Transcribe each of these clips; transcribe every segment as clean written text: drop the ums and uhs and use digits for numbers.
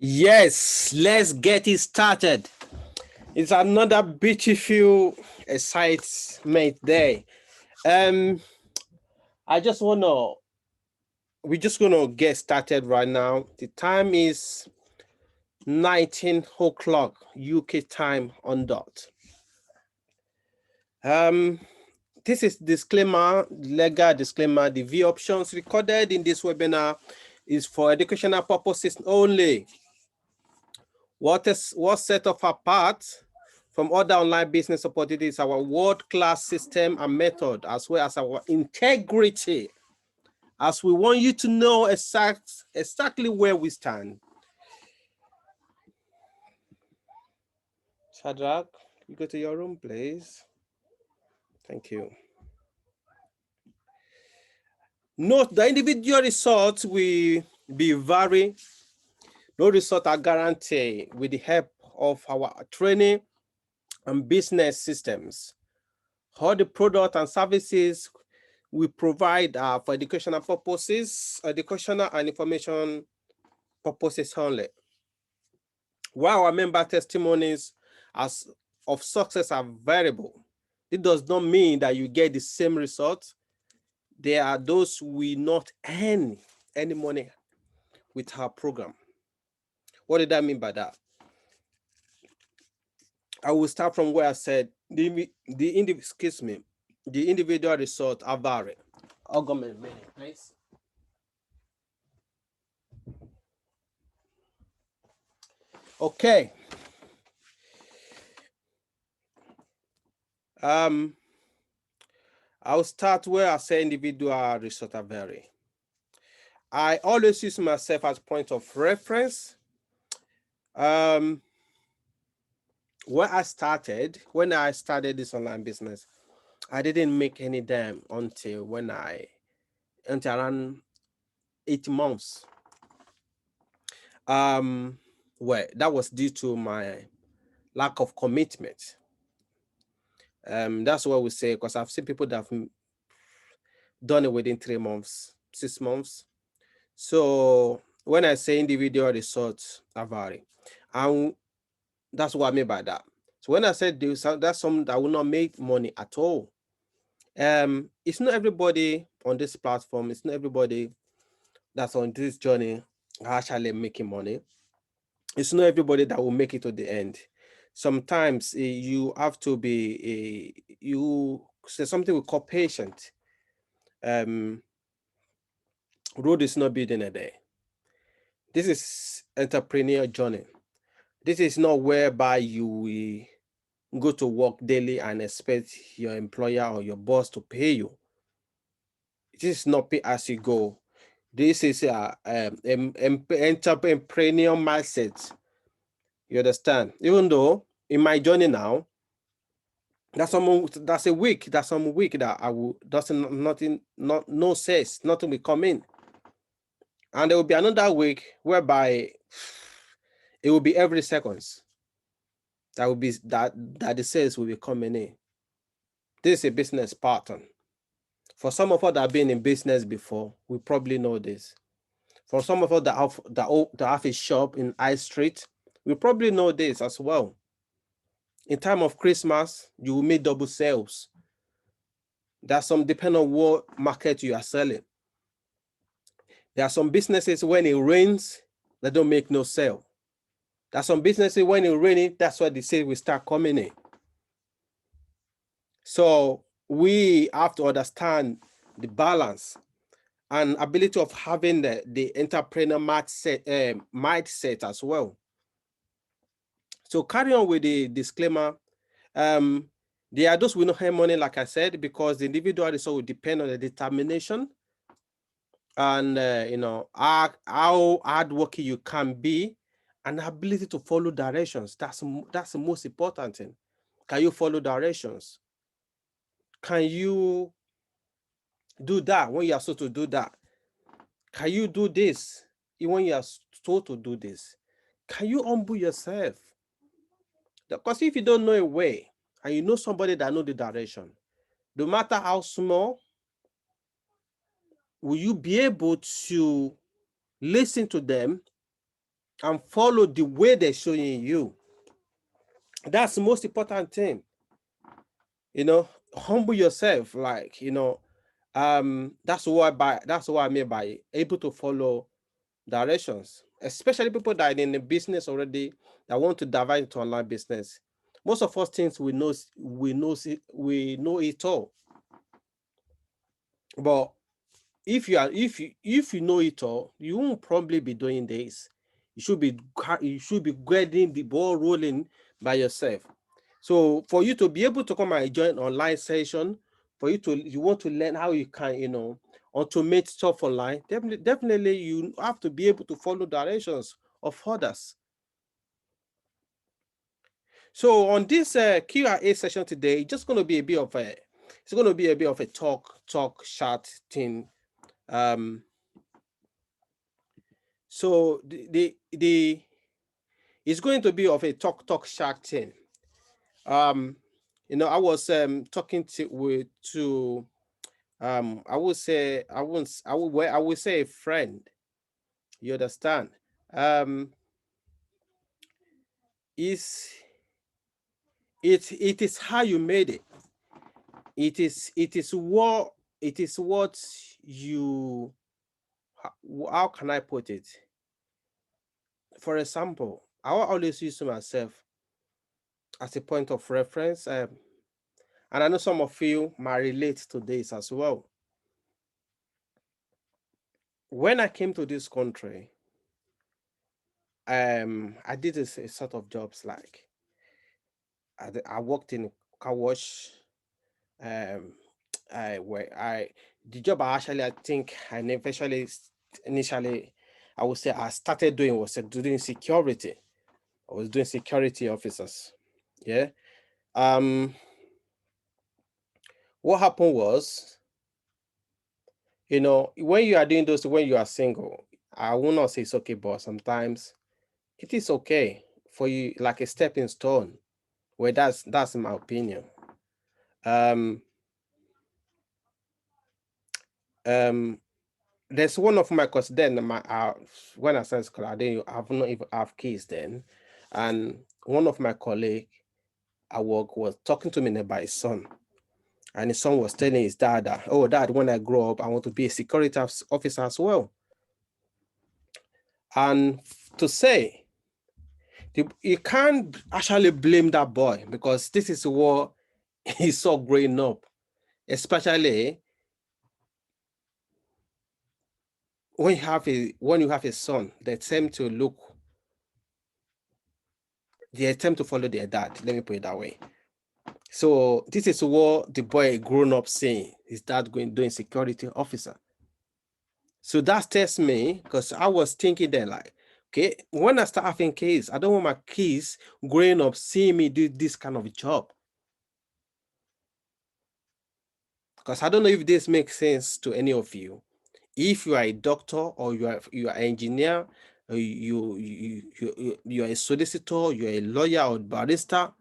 Yes, let's get it started. It's another beautiful excitement day. Um, I just wanna we're just gonna get started right now. The time is 19 o'clock UK time on dot. Um, this is disclaimer, legal disclaimer. The view options recorded in this webinar is for educational purposes only. What set us apart from other online business opportunities, our world-class system and method, as well as our integrity, as we want you to know exactly where we stand. Shadrach, you go to your room, please. Thank you. Note the individual results will be vary. No results are guaranteed with the help of our training and business systems. All the products and services we provide for educational purposes, educational and information purposes only. While our member testimonies of success are variable, it does not mean that you get the same result. There are those who will not earn any money with our program. What did I mean by that? I will start from where I said the individual results are vary. I'll go a minute, please. Okay. I'll start where I say individual results are vary. I always use myself as point of reference. When I started this online business, I didn't make any dime until around 8 months. Well, that was due to my lack of commitment. That's what we say, because I've seen people that have done it within 3 months, 6 months. So when I say individual results are vary, and that's what I mean by that. So when I said that's some that will not make money at all. It's not everybody on this platform, it's not everybody that's on this journey actually making money. It's not everybody that will make it to the end. Sometimes you have to be you say something we call patient. Road is not building a day. This is entrepreneur journey. This is not whereby you will go to work daily and expect your employer or your boss to pay you. This is not pay as you go. This is entrepreneur mindset. You understand? Even though in my journey now, that's some week that I will no sales, nothing will come in. And there will be another week whereby it will be every seconds. That will be that the sales will be coming in. This is a business pattern. For some of us that have been in business before, we probably know this. For some of us that have a shop in High Street, we probably know this as well. In time of Christmas, you will make double sales. There's some depending on what market you are selling. There are some businesses when it rains, they don't make no sale. There are some businesses when it rains, that's why the sales will start coming in. So we have to understand the balance and ability of having the entrepreneur mindset as well. So carry on with the disclaimer. There are those who will not earn money, like I said, because the individual result will depend on the determination and how hardworking you can be and ability to follow directions. That's the most important thing. Can you follow directions? Can you do that when you are supposed to do that? Can you do this when you are told to do this? Can you humble yourself? Because if you don't know a way and you know somebody that knows the direction, no matter how small, will you be able to listen to them and follow the way they're showing you. That's the most important thing. Humble yourself, like, that's what I mean by able to follow directions, especially people that are in the business already that want to dive into online business. Most of us things we know it all. But if you know it all, you won't probably be doing this. You should be getting the ball rolling by yourself. So for you to be able to come and join online session, you want to learn how you can, automate stuff online, definitely you have to be able to follow directions of others. So on this Q&A session today, it's going to be a bit of a talk chat thing. So the it's going to be of a talk shark thing. I was talking to I would say I won't I would say a friend. You understand? Um, is it is how you made it. It is what you. How can I put it? For example, I will always use myself as a point of reference. And I know some of you might relate to this as well. When I came to this country, I did a sort of jobs like I worked in a car wash. Um, the job I think initially I would say I started doing was doing security. I was doing security officers. Yeah. Um, what happened was, when you are doing those, when you are single, I will not say it's okay, but sometimes it is okay for you, like a stepping stone. Well, that's my opinion. Um, um, there's one of my cause then when I started school, I didn't have not even have kids then, and one of my colleague at work was talking to me about his son, and his son was telling his dad that, "Oh, dad, when I grow up, I want to be a security officer as well." And to say, you can't actually blame that boy because this is what he saw growing up, especially when you have a son. They attempt to follow their dad. Let me put it that way. So this is what the boy grown up saying. His dad doing security officer. So that tells me, because I was thinking then, like, okay, when I start having kids, I don't want my kids growing up seeing me do this kind of job. Because I don't know if this makes sense to any of you. If you are a doctor or you are an engineer, you are a solicitor, you are a lawyer or barrister,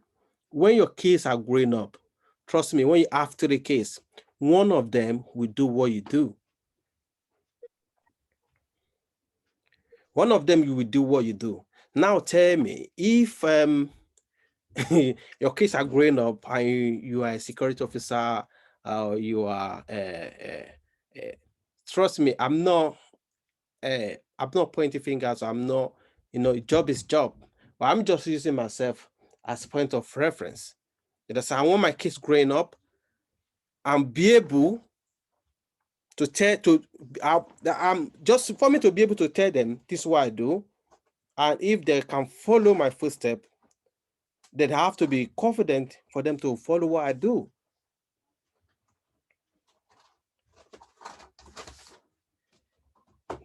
when your kids are growing up, trust me, when you have 3 kids, one of them will do what you do. One of them you will do what you do. Now tell me, if your kids are growing up and you are a security officer, you are trust me, I'm not pointing fingers. I'm not, job is job. But I'm just using myself as a point of reference. I want my kids growing up and be able to just for me to be able to tell them this is what I do. And if they can follow my footstep, they have to be confident for them to follow what I do.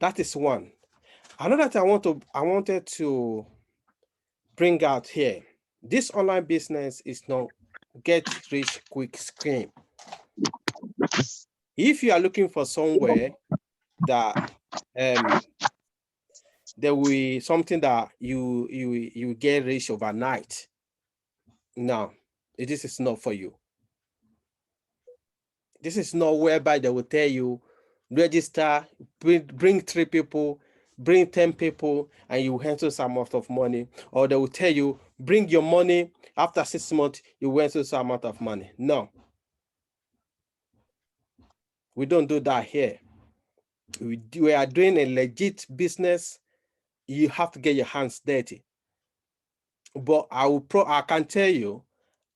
That is one. Another thing I wanted to bring out here. This online business is not get rich quick scheme. If you are looking for somewhere that there will be something that you get rich overnight, no, this is not for you. This is not whereby they will tell you register, bring 3 people, bring 10 people and you handle some amount of money, or they will tell you, bring your money, after 6 months, you went to some amount of money. No, we don't do that here. We are doing a legit business. You have to get your hands dirty. But I can tell you,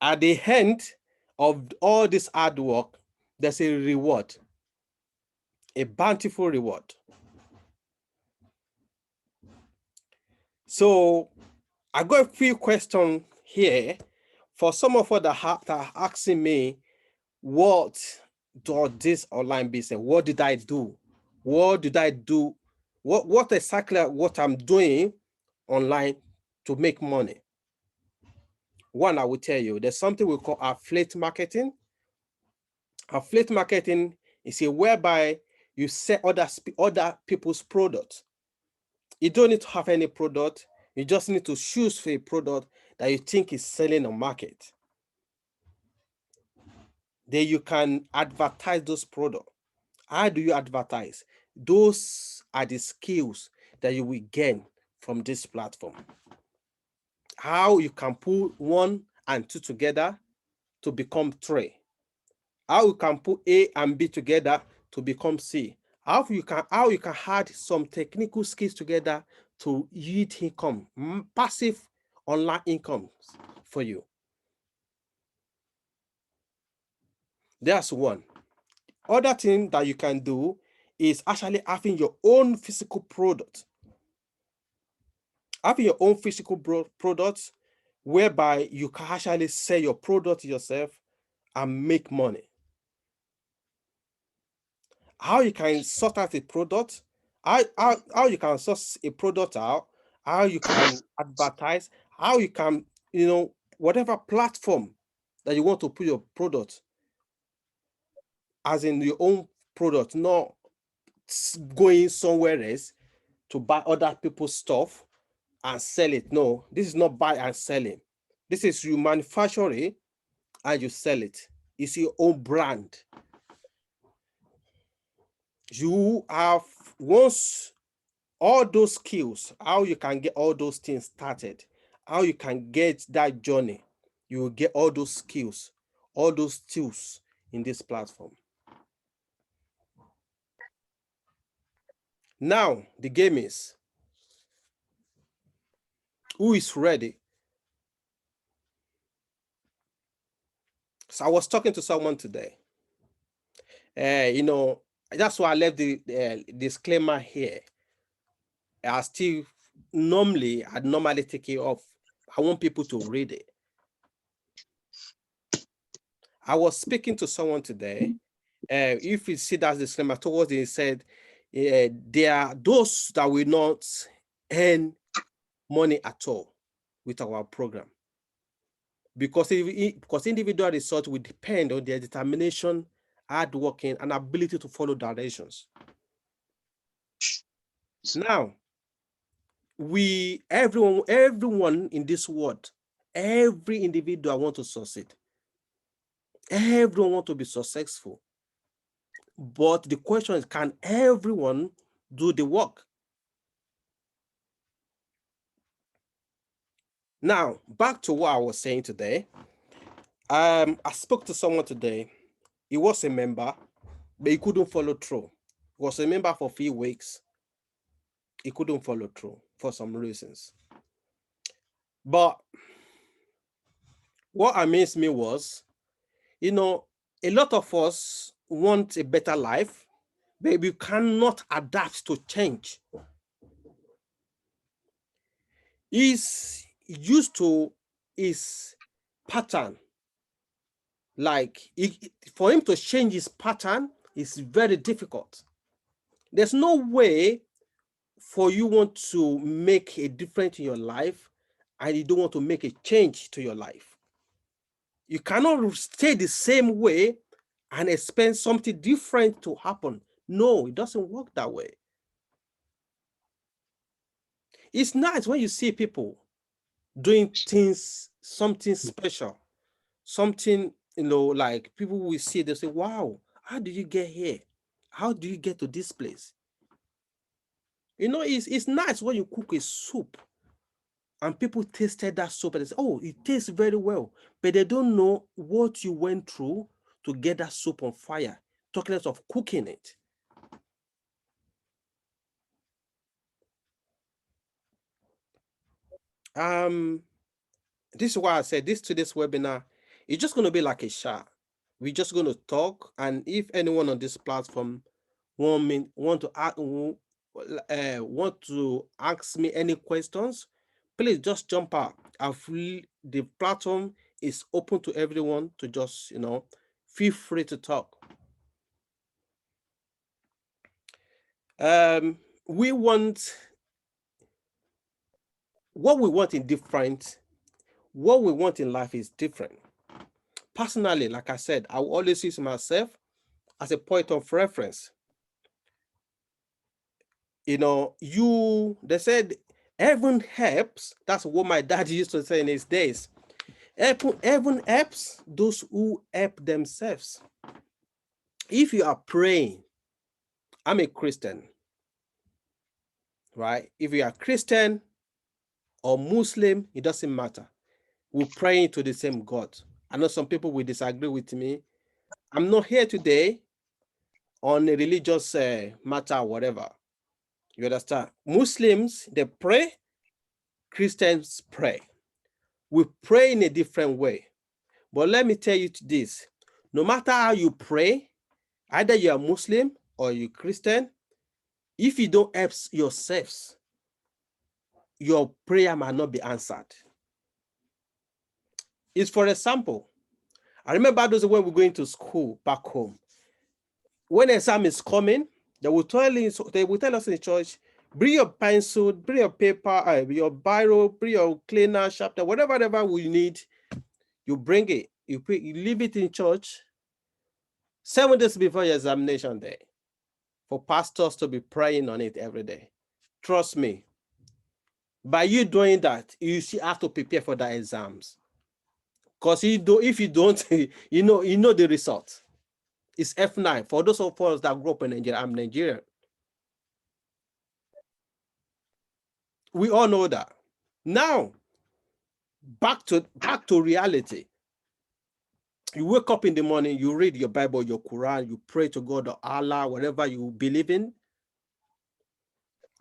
at the end of all this hard work, there's a reward, a bountiful reward. So I got a few questions here for some of us that are asking me, what does this online business, what did I do? What did I do? What exactly what I'm doing online to make money? One, I will tell you, there's something we call affiliate marketing. Affiliate marketing is a whereby you sell other people's products. You don't need to have any product. You just need to choose for a product that you think is selling on market. Then you can advertise those products. How do you advertise? Those are the skills that you will gain from this platform. How you can put 1 and 2 together to become 3. How you can put A and B together to become C. How you can add some technical skills together to yield income, passive online income for you. That's one. Other thing that you can do is actually having your own physical product. Having your own physical products whereby you can actually sell your product yourself and make money. How you can sort out a product, how you can source a product out, how you can advertise, how you can, whatever platform that you want to put your product, as in your own product, not going somewhere else to buy other people's stuff and sell it. No, this is not buy and selling. This is you manufacture it and you sell it. It's your own brand. You have, once all those skills, how you can get all those things started, how you can get that journey, you will get all those skills, all those tools in this platform. Now, the game is, who is ready? So I was talking to someone today. That's why I left the disclaimer here. I'd normally take it off. I want people to read it. I was speaking to someone today. If you see that disclaimer towards it, said, there are those that will not earn money at all with our program. Because individual results will depend on their determination, hard working, and ability to follow directions. Now, everyone in this world, every individual want to succeed. Everyone want to be successful. But the question is, can everyone do the work? Now, back to what I was saying today. I spoke to someone today. He was a member, but he couldn't follow through. He was a member for a few weeks. He couldn't follow through for some reasons. But what amazed me was, a lot of us want a better life, but we cannot adapt to change. He's used to his pattern. Like, for him to change his pattern is very difficult. There's no way for you want to make a difference in your life and you don't want to make a change to your life. You cannot stay the same way and expect something different to happen. No, it doesn't work that way. It's nice when you see people doing things, something special, something, like people will see, they say, wow, how did you get here? How do you get to this place? You know, it's nice when you cook a soup and people tasted that soup and they say, oh, it tastes very well. But they don't know what you went through to get that soup on fire, talking less of cooking it. This is why I said today's webinar is just going to be like a chat. We're just going to talk, and if anyone on this platform want to ask me any questions, please just jump out. The platform is open to everyone to just feel free to talk. We want what we want in life is different. Personally, like I said, I will always use myself as a point of reference. They said heaven helps. That's what my dad used to say in his days. Heaven helps those who help themselves. If you are praying, I'm a Christian, right? If you are Christian or Muslim, it doesn't matter. We're praying to the same God. I know some people will disagree with me. I'm not here today on a religious matter or whatever. You understand? Muslims, they pray. Christians pray. We pray in a different way. But let me tell you this. No matter how you pray, either you're a Muslim or you're Christian, if you don't help yourselves, your prayer might not be answered. It's for example, I remember those when we're going to school back home. When exam is coming, they will tell us in the church, bring your pencil, bring your paper, your biro, bring your cleaner, sharpener, whatever we need, you bring it. You leave it in church 7 days before your examination day for pastors to be praying on it every day. Trust me, by you doing that, you still have to prepare for the exams. Because if you don't, you know the result. It's F9. For those of us that grew up in Nigeria, I'm Nigerian. We all know that. Now, back to reality. You wake up in the morning, you read your Bible, your Quran, you pray to God or Allah, whatever you believe in.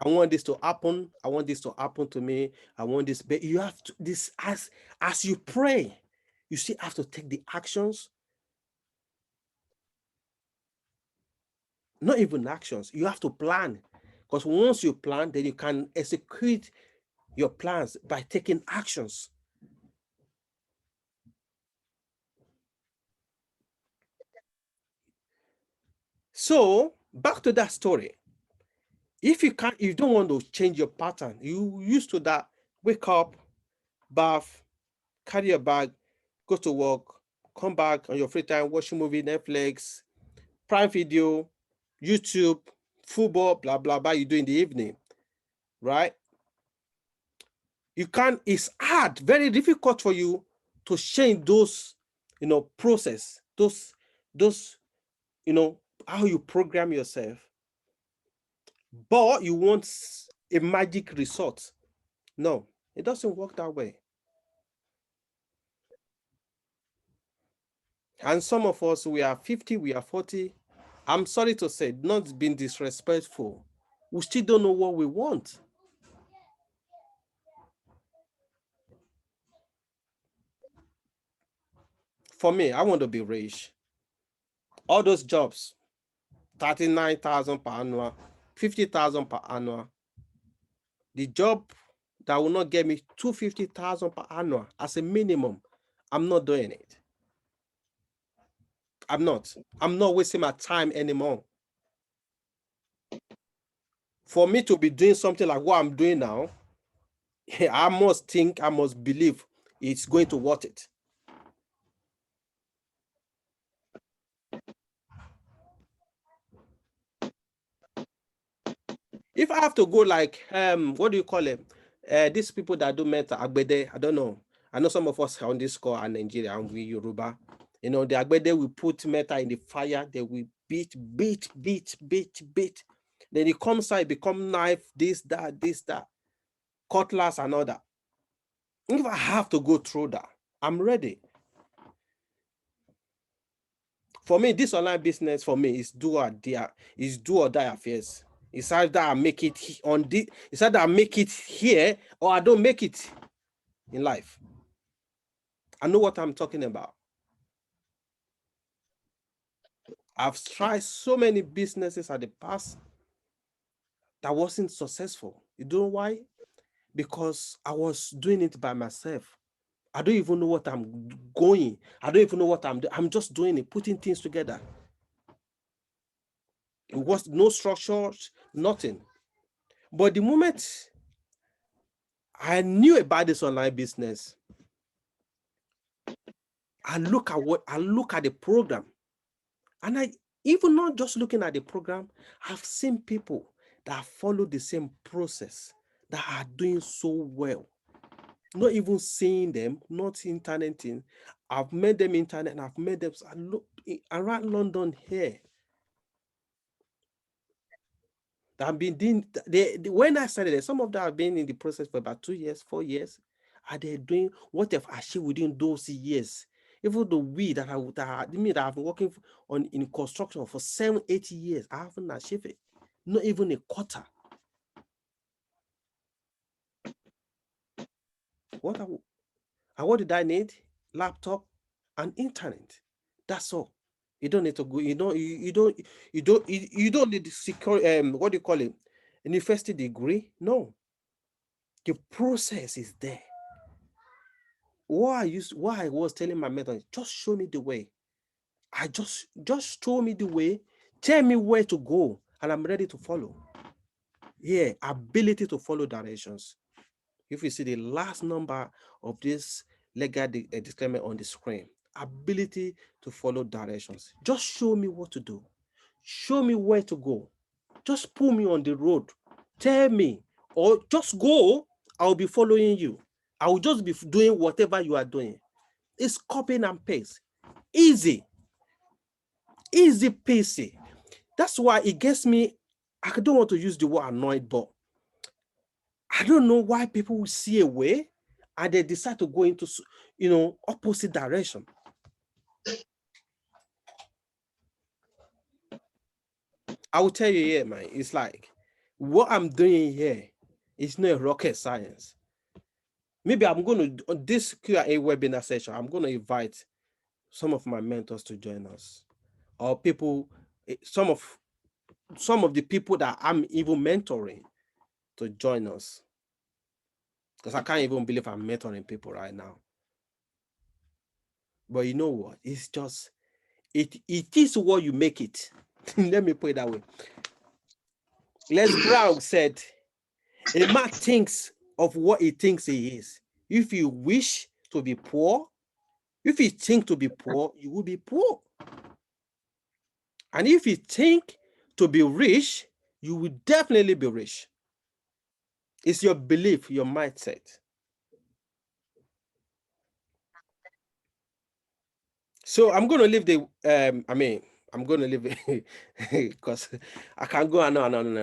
I want this to happen. I want this to happen to me. I want this. But you have to as you pray, you still have to take the actions. Not even actions. You have to plan. Because once you plan, then you can execute your plans by taking actions. So back to that story. If you don't want to change your pattern, you used to that, wake up, bath, carry your bag, go to work, come back on your free time, watch a movie, Netflix, Prime Video, YouTube, football, blah, blah, blah, you do in the evening, right? It's hard, very difficult for you to change those, process, those, how you program yourself. But you want a magic result. No, it doesn't work that way. And some of us, we are 50, we are 40. I'm sorry to say, not being disrespectful. We still don't know what we want. For me, I want to be rich. All those jobs, 39,000 per annum, 50,000 per annum. The job that will not get me 250,000 per annum as a minimum, I'm not doing it. I'm not wasting my time anymore. For me to be doing something like what I'm doing now, I must believe it's going to worth it. If I have to go like, what do you call it? These people that do metal, Agbede, I don't know. I know some of us on this call are Nigeria and we Yoruba. The Agbede will put metal in the fire, they will beat. Then it comes out, it become knife, this, that, cutlass and all that. If I have to go through that, I'm ready. For me, this online business for me is do or die affairs. It's either I make it it's either I make it here or I don't make it in life. I know what I'm talking about. I've tried so many businesses at the past that wasn't successful. You know why? Because I was doing it by myself. I don't even know what I'm going. I don't even know what I'm doing. I'm just doing it, putting things together. It was no structure, nothing. But the moment I knew about this online business, I look at the program, and I even not just looking at the program, I've seen people that follow the same process that are doing so well. Not even seeing them, not interneting. I've met them internet, and I've met them around London here. That have been doing when I started it, some of them have been in the process for about 2 years, 4 years. Are they doing what they've achieved within those years? Even though that I've been working in construction for 7, 8 years, I haven't achieved it. Not even a quarter. What did I need? Laptop and internet. That's all. You don't need to go. You don't need the secure what do you call it? University degree. No. The process is there. Why I was telling my mentor, just show me the way. I just show me the way, tell me where to go, and I'm ready to follow. Yeah, ability to follow directions. If you see the last number of this legal disclaimer on the screen, ability to follow directions. Just show me what to do. Show me where to go. Just pull me on the road. Tell me, or just go. I'll be following you. I will just be doing whatever you are doing. It's copy and paste. Easy peasy. That's why it gets me. I don't want to use the word annoyed, but I don't know why people will see a way and they decide to go into, opposite direction. I will tell you here, man, it's like what I'm doing here is not rocket science. Maybe I'm going to, on this Q&A webinar session, I'm going to invite some of my mentors to join us, or people, some of the people that I'm even mentoring to join us. Because I can't even believe I'm mentoring people right now. But you know what? It's just, it is what you make it. Let me put it that way. Les Brown said, a man thinks of what he thinks he is. If you wish to be poor, if you think to be poor, you will be poor. And if you think to be rich, you will definitely be rich. It's your belief, your mindset. So I'm going to leave I'm going to leave it because I can't go on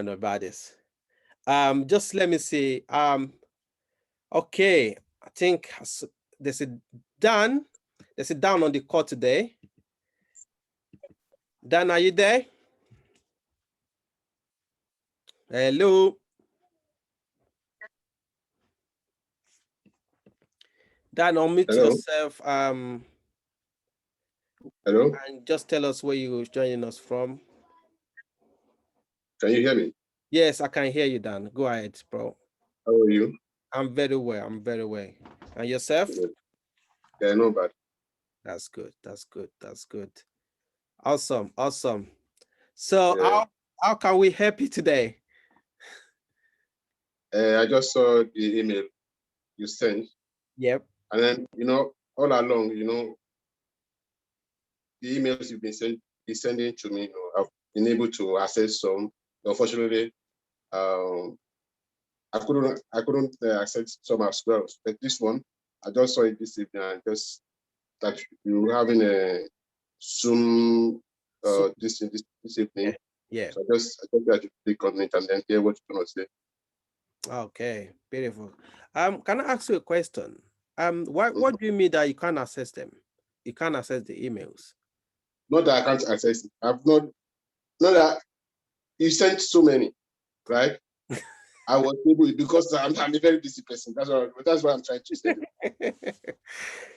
about this. Just let me see. Okay, I think there's a Dan on the call today. Dan, are you there? Hello. Dan, unmute yourself. Hello. And just tell us where you're joining us from. Can you hear me? Yes, I can hear you, Dan. Go ahead, bro. How are you? I'm very well. And yourself? Yeah, not bad. That's good. Awesome. So yeah. How can we help you today? I just saw the email you sent. Yep. And then, all along, the emails you've been sending to me, I've been able to access some. Unfortunately, I couldn't access some as well. But this one, I just saw it this evening, and just that you were having a Zoom this evening. Yeah. So I just have to click on it and then hear what you're gonna say. Okay. Beautiful. Can I ask you a question? What Mhm. do you mean that you can't access them? You can't access the emails. Not that I can't access it. I've not that you sent so many, right? I was able because I'm a very busy person. That's what I'm trying to say. I-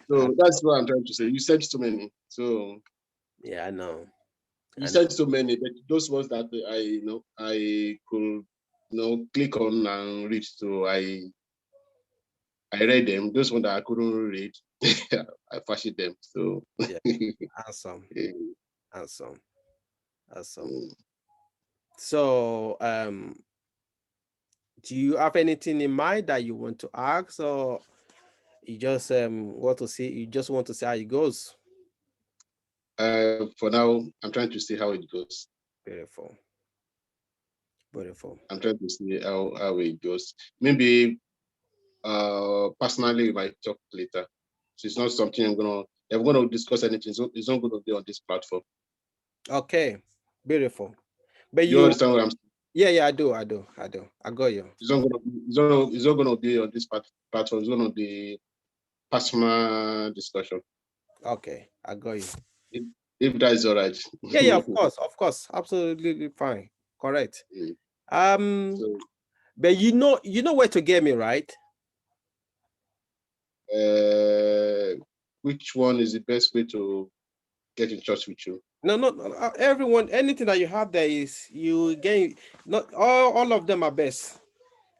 So that's what I'm trying to say. You sent so many. So yeah, I know. you I know. sent so many, but those ones that I could click on and read. So I read them. Those ones that I couldn't read, I fashed them. So Yeah. Awesome. Awesome. Awesome. So, do you have anything in mind that you want to ask, or you just want to see? You just want to see how it goes. for now, I'm trying to see how it goes. Beautiful. Beautiful. I'm trying to see how it goes. Maybe personally we might talk later. So it's not something if we're gonna discuss anything, it's not gonna be on this platform. Okay. Beautiful. But You you, understand what I'm saying? yeah, I do. I got you. It's not gonna be on this platform. It's gonna be personal discussion. Okay, I got you. If, if that is all right. Yeah, of course, absolutely fine. Correct. Mm. Um, So but you know where to get me, right? which one is the best way to get in touch with you? No, everyone, anything that you have there is you get. Not all of them are best.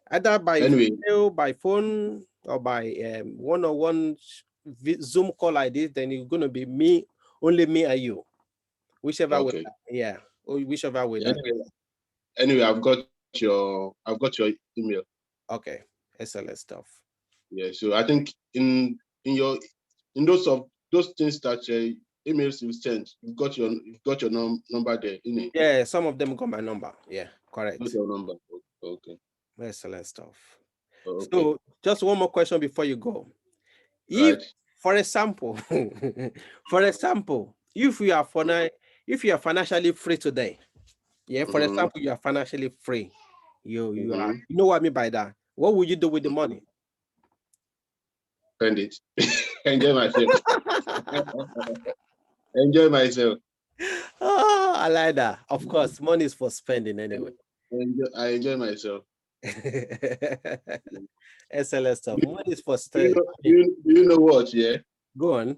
Either by Anyway, mail, by phone, or by one-on-one Zoom call like this. Then it's gonna be me, only me and you. Whichever way, okay. yeah, whichever way that. Anyway, I've got your email. Okay, excellent stuff. Yeah. So I think in your in those things that emails you sent, you've got your number there in it. Yeah, some of them got my number. Yeah, Got correct. your number. Okay. Excellent stuff. Okay. So, just one more question before you go. If, Right. for example, for example, if you are financially free today, yeah, for Mm-hmm. example, you are financially free, Mm-hmm. you know what I mean by that. What would you do with the money? Spend it. Enjoy myself. Enjoy myself. Oh, I like that. Of course, money is for spending anyway. I enjoy myself. Excellent stuff. Money is for Do you spending. know, do you know what? Yeah. Go on.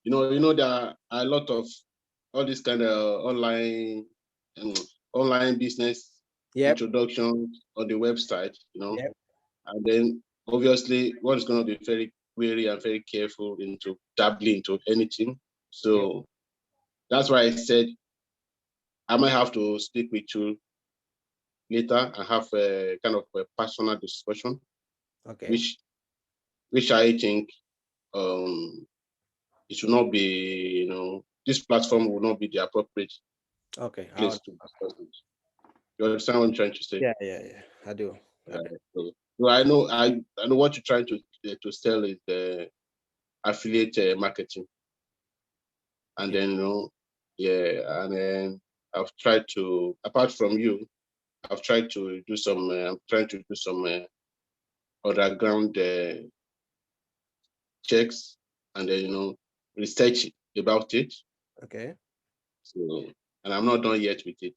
There are a lot of all this kind of um, online business Yep. introductions on the website. Yep. And then obviously one is going to be very wary and very careful into dabbling into anything. Yep. So that's why I said I might have to speak with you later and have a kind of a personal discussion, Okay. which I think um, it should not be, this platform will not be the appropriate Okay. place to discuss it. You understand what I'm trying to say? Yeah. I do. I do. So I know what you're trying to sell is the affiliate marketing, and Yeah. then yeah, and then I've tried to, apart from you, I've tried to do some. I'm trying to do some underground checks, and then research about it. Okay. So, and I'm not done yet with it.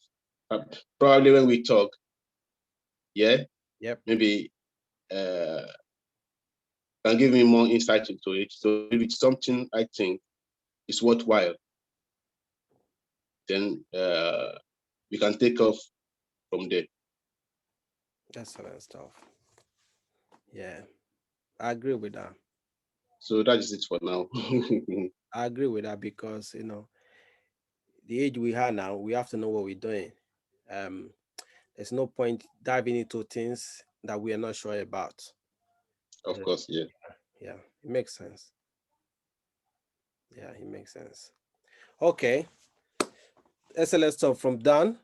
Uh, Probably when we talk, yeah, Yep. maybe can give me more insight into it. So if it's something I think is worthwhile, then we can take off from there. Excellent stuff. Yeah. I agree with that. So that is it for now. I agree with that because the age we have now, we have to know what we're doing. Um, there's no point diving into things that we are not sure about. Of Uh, course, yeah. yeah, it makes sense. Yeah, it makes sense. Okay, excellent stuff from Dan.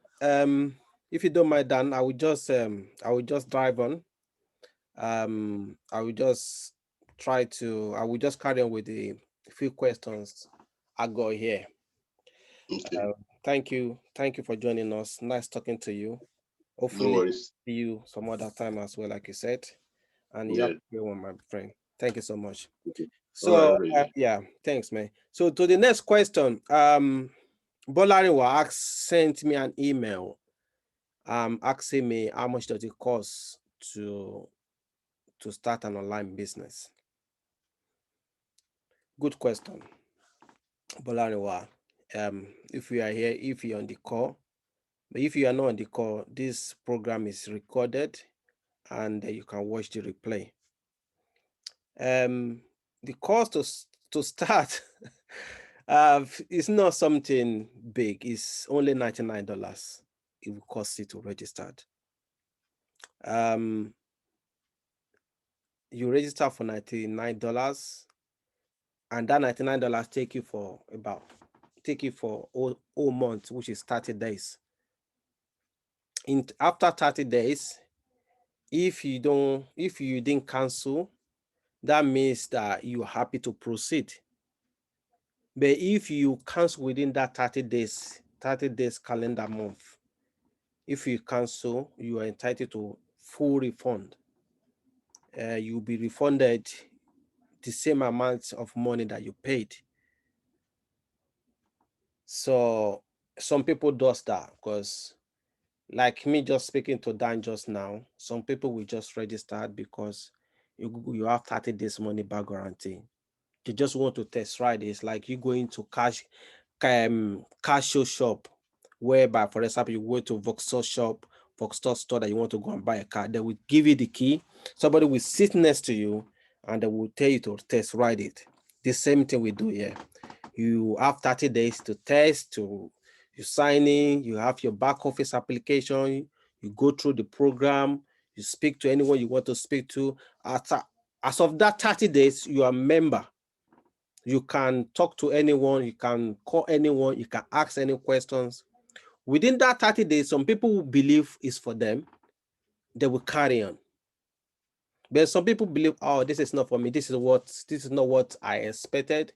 If you don't mind, Dan, I will just drive on. I will just carry on with the few questions I got here. Okay. Thank you. Thank you for joining us. Nice talking to you. No Hopefully, worries. see you some other time as well, like you said. And you have Yeah. a great one, my friend. Thank you so much. Okay. All right. So, Really. yeah, thanks, man. So, to the next question, Bolariwa sent me an email asking me how much does it cost to start an online business. Good question, Bolariwa. If you are here, if you're on the call, but if you are not on the call, this program is recorded and you can watch the replay. The cost to start is not something big. It's only $99. It will cost you to register. Um, you register for $99, and that $99 take you for all month, which is 30 days. After 30 days, if you didn't cancel, that means that you're happy to proceed. But if you cancel within that 30 days calendar month, if you cancel, you are entitled to full refund. You'll be refunded the same amount of money that you paid. So some people does that because, like me just speaking to Dan just now, some people will just register because you have 30 days money back guarantee. They just want to test ride. It's like you going to cashier shop, whereby, for example, you go to Vauxhall shop, Vauxhall store that you want to go and buy a car. They will give you the key. Somebody will sit next to you and they will tell you to test ride it. The same thing we do here. You have 30 days to test, you sign in, you have your back office application, you go through the program, you speak to anyone you want to speak to. As of that 30 days, you are a member. You can talk to anyone, you can call anyone, you can ask any questions. Within that 30 days, some people who believe is for them, they will carry on. But some people believe, oh, this is not for me, this is not what I expected.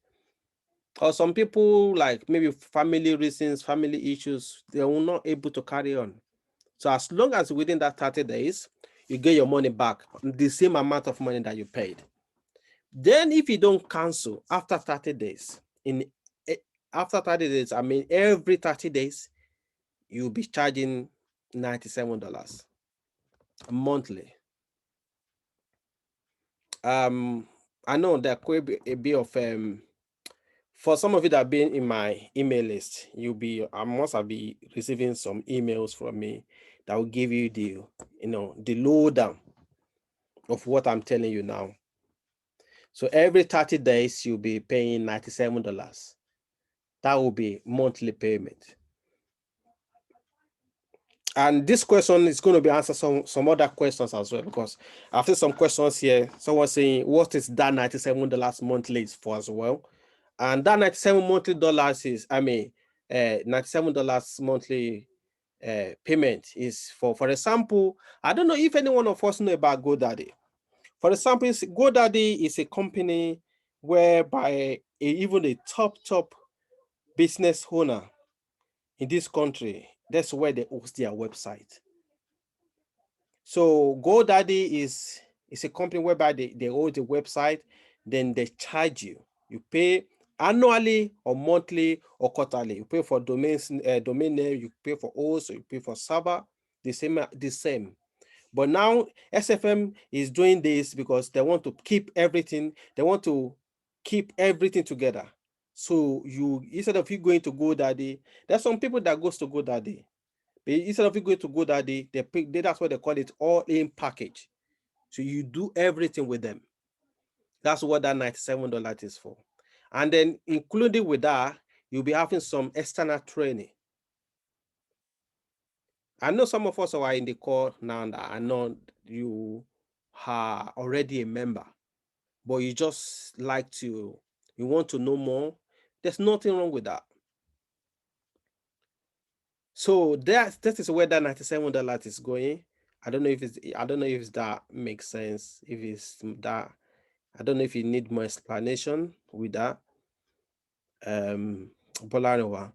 Or some people, like maybe family reasons, family issues, they will not able to carry on. So as long as within that 30 days, you get your money back, the same amount of money that you paid. Then if you don't cancel after 30 days, after 30 days, I mean every 30 days, you'll be charging $97 monthly. I know there could be a bit of for some of you that have been in my email list, I must have been receiving some emails from me that will give you the lowdown of what I'm telling you now. So every 30 days, you'll be paying $97. That will be monthly payment. And this question is going to be answered some other questions as well, because after some questions here, someone saying, what is that $97 monthly is for as well? And that $97 is, $97 monthly payment is for example, I don't know if any one of us know about GoDaddy. For example, GoDaddy is a company whereby even a top business owner in this country, that's where they host their website. So GoDaddy is a company whereby they hold the website, then they charge you. You pay annually or monthly or quarterly. You pay for domain name, you pay for host, you pay for server, the same. But now SFM is doing this because they want to keep everything, together. So instead of you going to GoDaddy, there's some people that goes to GoDaddy. Instead of you going to GoDaddy, that's what they call it, all-in package. So you do everything with them. That's what that $97 is for. And then including with that, you'll be having some external training. I know some of us who are in the call now that I know you are already a member, but you just you want to know more. There's nothing wrong with that. So that is where that $97 is going. I don't know if that makes sense. If it's that, I don't know if you need more explanation with that. Bolariwa.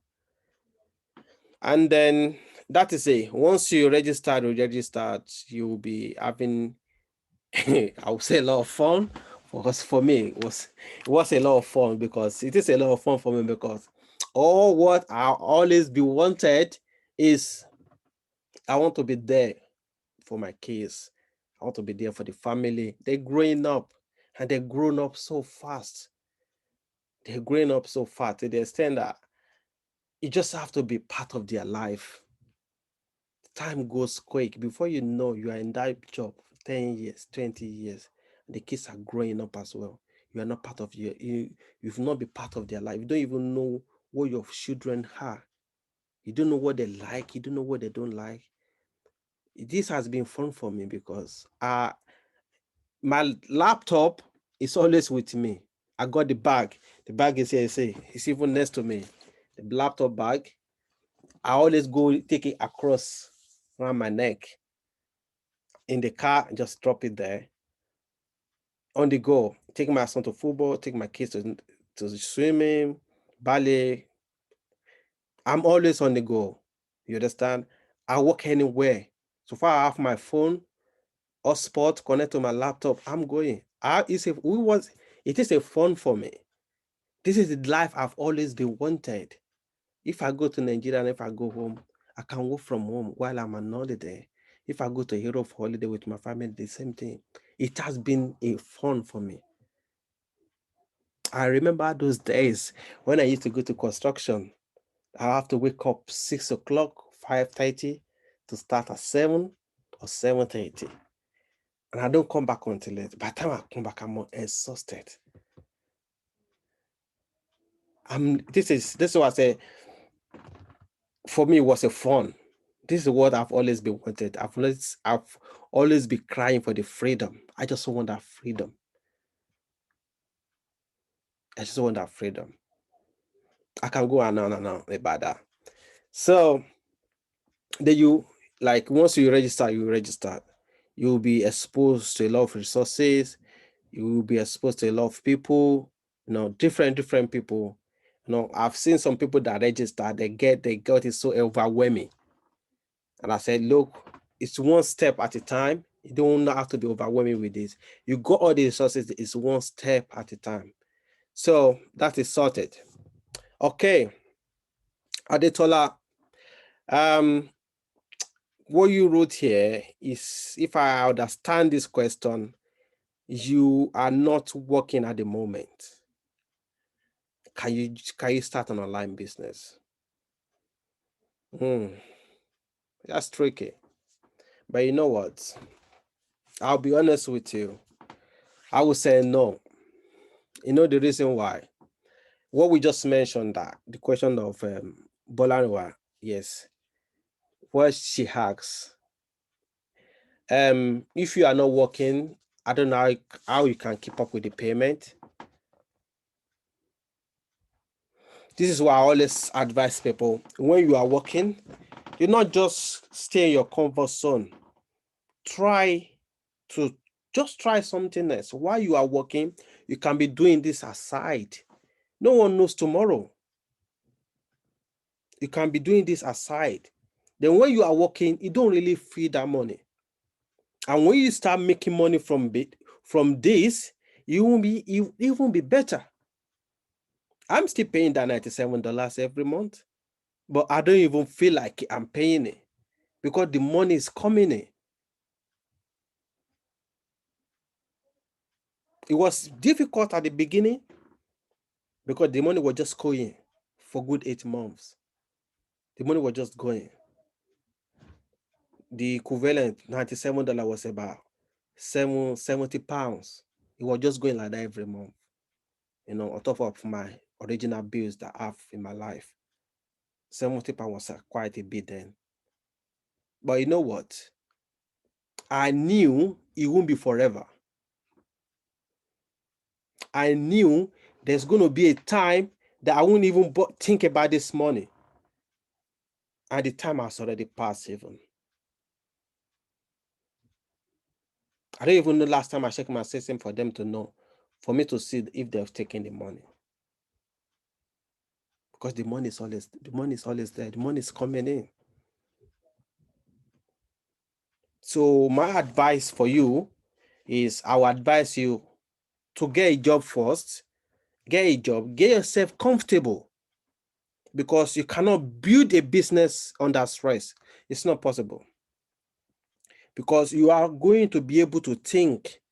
And then that is it. Once you registered, you'll be having I would say a lot of fun. Because for me, it was a lot of fun, because it is a lot of fun for me, because all what I always be wanted is I want to be there for my kids. I want to be there for the family. They're growing up, and they're growing up so fast. They're growing up so fast to the extent that you just have to be part of their life. Time goes quick. Before you know, you are in that job for 10 years, 20 years. The kids are growing up as well. You are not part of you've not been part of their life. You don't even know what your children are. You don't know what they like. You don't know what they don't like. This has been fun for me, because my laptop is always with me. I got the bag. The bag is here. See, it's even next to me. The laptop bag. I always go take it across around my neck in the car and just drop it there. On the go, take my son to football, take my kids to swimming, ballet. I'm always on the go. You understand? I work anywhere. So far I have my phone or spot connect to my laptop, I'm going. It is a fun for me. This is the life I've always been wanted. If I go to Nigeria and if I go home, I can work from home while I'm on holiday. If I go to Europe for holiday with my family, the same thing. It has been a fun for me. I remember those days when I used to go to construction. I have to wake up 6 o'clock, 5:30 to start at 7 or 7:30. And I don't come back until late. By the time I come back, I'm exhausted. This is what I say. For me, it was a fun. This is what I've always been wanted. I've always been crying for the freedom. I just want that freedom. I just want that freedom. I can go on and on about that. So then once you register, you'll be exposed to a lot of resources. You will be exposed to a lot of people, different people. I've seen some people that register, they get it so overwhelming. And I said, look, it's one step at a time. You don't have to be overwhelming with this. You got all the resources, it's one step at a time. So that is sorted. Okay, Adetola, um, what you wrote here is, if I understand this question, you are not working at the moment. Can you start an online business? That's tricky. But you know what? I'll be honest with you. I will say no. You know the reason why? What we just mentioned, that the question of Bolanwa, yes, what she asks, if you are not working, I don't know how you can keep up with the payment. This is why I always advise people, when you are working, you not just stay in your comfort zone. Try to just try something else. While you are working, you can be doing this aside. No one knows tomorrow. You can be doing this aside. Then when you are working, you don't really feel that money. And when you start making money from this, you will even be better. I'm still paying that $97 every month, but I don't even feel like I'm paying it, because the money is coming in. It was difficult at the beginning, because the money was just going for good 8 months. The money was just going. The equivalent $97 was about 70 pounds. It was just going like that every month, on top of my original bills that I have in my life. 70 pounds was quite a bit then. But you know what? I knew it won't be forever. I knew there's going to be a time that I won't even think about this money. And the time has already passed even. I don't even know last time I checked my system for them to know, for me to see if they've taken the money. because the money is always there. The money is coming in. So my advice for you is, I will advise you to get a job first. Get a job, get yourself comfortable, because you cannot build a business under stress. It's not possible, because you are going to be able to think.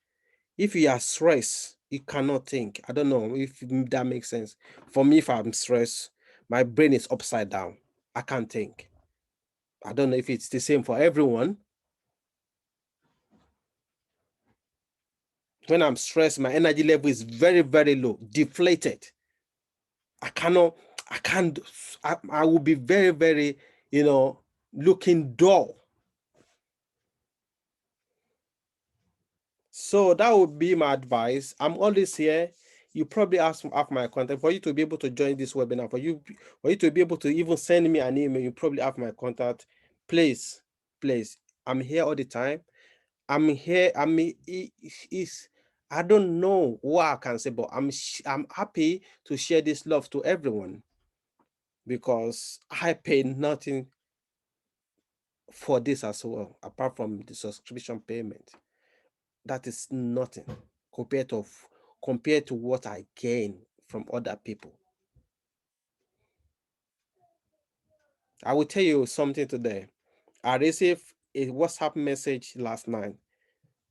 If you are stressed, you cannot think. I don't know if that makes sense. For me, if I'm stressed, my brain is upside down. I can't think. I don't know if it's the same for everyone. When I'm stressed, my energy level is very, very low, deflated. I cannot, I can't, I will be very, very, looking dull. So that would be my advice. I'm always here. You probably have my contact. For you to be able to join this webinar, for you to be able to even send me an email, you probably have my contact. Please, I'm here all the time. I'm here. I mean, I don't know what I can say, but I'm happy to share this love to everyone, because I pay nothing for this as well, apart from the subscription payment. That is nothing compared to what I gain from other people. I will tell you something today. I received a WhatsApp message last night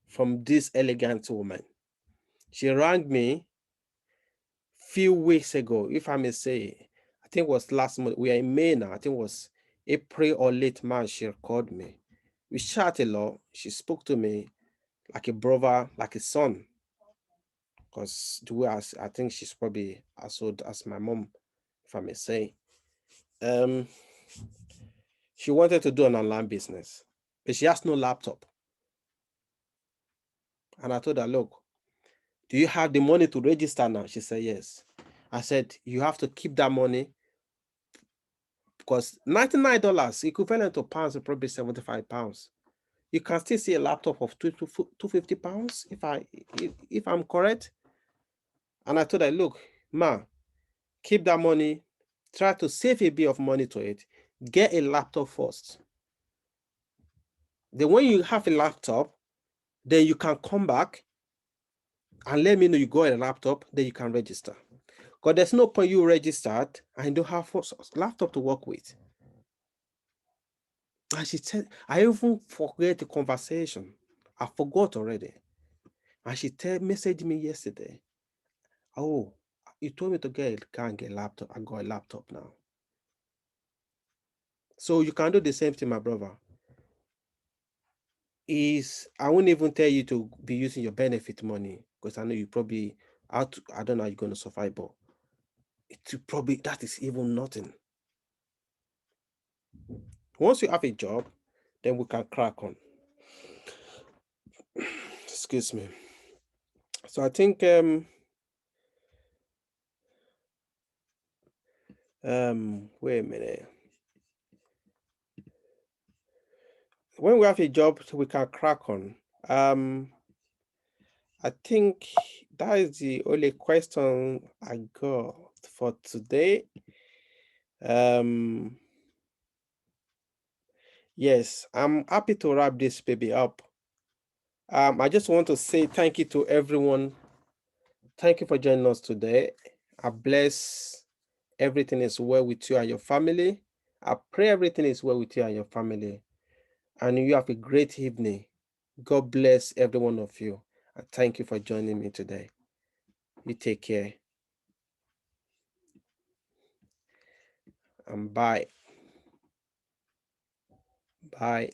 from this elegant woman. She rang me few weeks ago, if I may say. I think it was last month. We are in May now. I think it was April or late March. She called me. We chatted a lot. She spoke to me like a brother, like a son, because the way I think she's probably as old as my mom, if I may say. She wanted to do an online business, but she has no laptop. And I told her, look, do you have the money to register now? She said, yes. I said, you have to keep that money, because $99 equivalent to pounds is probably 75 pounds. You can still see a laptop of 250 pounds, if I'm correct. And I told her, look, ma, keep that money, try to save a bit of money to it, get a laptop first. Then when you have a laptop, then you can come back and let me know you got a laptop, then you can register. Because there's no point you registered and you don't have a laptop to work with. And she said, I even forget the conversation. I forgot already. And she messaged me yesterday. Oh, you told me to get a laptop. I got a laptop now. So you can do the same thing, my brother. I won't even tell you to be using your benefit money, because I know you probably I don't know how you're going to survive, but that is even nothing. Once you have a job, then we can crack on. Excuse me. So I think wait a minute. When we have a job, we can crack on. I think that is the only question I got for today. Yes, I'm happy to wrap this baby up. I just want to say thank you to everyone. Thank you for joining us today. I bless everything is well with you and your family. I pray everything is well with you and your family. And you have a great evening. God bless every one of you. And thank you for joining me today. You take care. And bye. Bye.